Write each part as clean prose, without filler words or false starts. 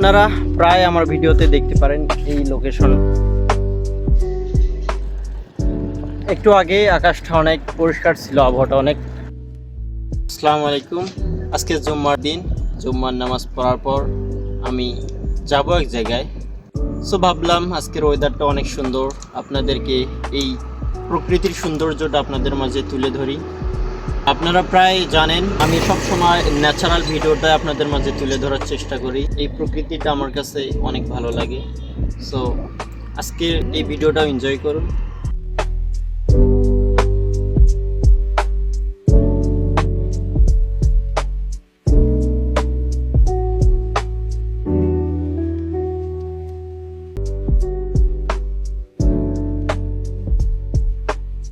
আপনারা প্রায় আমার ভিডিওতে দেখতে পারেন এই লোকেশন। একটু আগে আকাশটা অনেক পরিষ্কার ছিল, আবহাওয়াটা অনেক। আসসালামু আলাইকুম। আজকে জুম্মার দিন, জুম্মার নামাজ পড়ার পর আমি যাব এক জায়গায়। সো ভাবলাম আজকের ওয়েদারটা অনেক সুন্দর, আপনাদেরকে এই প্রকৃতির সৌন্দর্যটা আপনাদের মাঝে তুলে ধরি। আপনারা প্রায় জানেন আমি সব সময় ন্যাচারাল ভিডিওটা আপনাদের মাঝে তুলে ধরার চেষ্টা করি। এই প্রকৃতিটা আমার কাছে অনেক ভালো লাগে। সো আজকের এই ভিডিওটাও এনজয় করুন।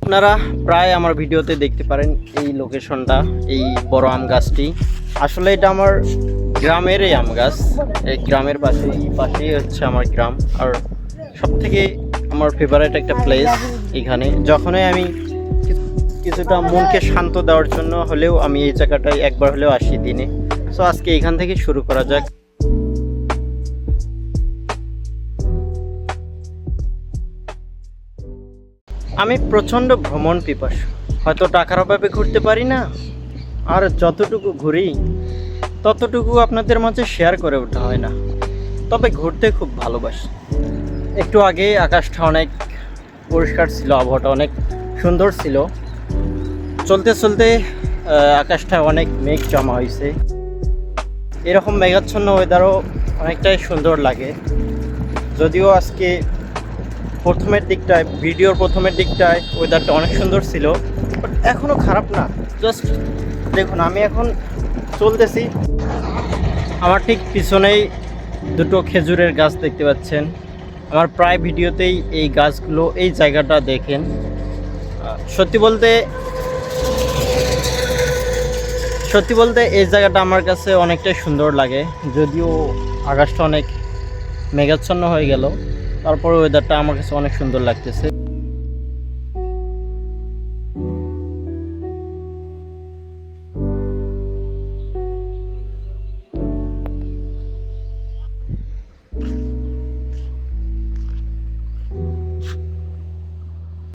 আপনারা প্রায় আমার ভিডিওতে দেখতে পারেন এই লোকেশনটা, এই বড় আম গাছটি। আসলে এটা আমার গ্রামেরই আম গাছ। এই গ্রামের পাশেই হচ্ছে আমার গ্রাম। আর সব থেকে আমার ফেভারিট একটা প্লেস এখানে। যখনই আমি কিছুটা মনকে শান্ত দেওয়ার জন্য হলেও আমি এই জায়গাটায় একবার হলেও আসি দিনে। সো আজকে এখান থেকে শুরু করা যাক। আমি প্রচণ্ড ভ্রমণ পিপাসু। হয়তো টাকার অভাবে ঘুরতে পারি না, আর যতটুকু ঘুরি ততটুকু আপনাদের মাঝে শেয়ার করে ওঠা হয় না। তবে ঘুরতে খুব ভালোবাসি। একটু আগে আকাশটা অনেক পরিষ্কার ছিল, আবহাওয়াটা অনেক সুন্দর ছিল। চলতে চলতে আকাশটা অনেক মেঘ জমা হয়েছে। এরকম মেঘাচ্ছন্ন ওয়েদারও অনেকটাই সুন্দর লাগে। যদিও আজকে ভিডিওর প্রথমের দিকটায় ওয়েদারটা অনেক সুন্দর ছিল, বাট এখনও খারাপ না। জাস্ট দেখুন, আমি এখন চলতেছি, আমার ঠিক পিছনেই দুটো খেজুরের গাছ দেখতে পাচ্ছেন। আমার প্রায় ভিডিওতেই এই গাছগুলো, এই জায়গাটা দেখেন। সত্যি বলতে এই জায়গাটা আমার কাছে অনেকটাই সুন্দর লাগে। যদিও আকাশটা অনেক মেঘাচ্ছন্ন হয়ে গেল, তারপরে ওয়েদারটা আমার কাছে অনেক সুন্দর লাগতেছে।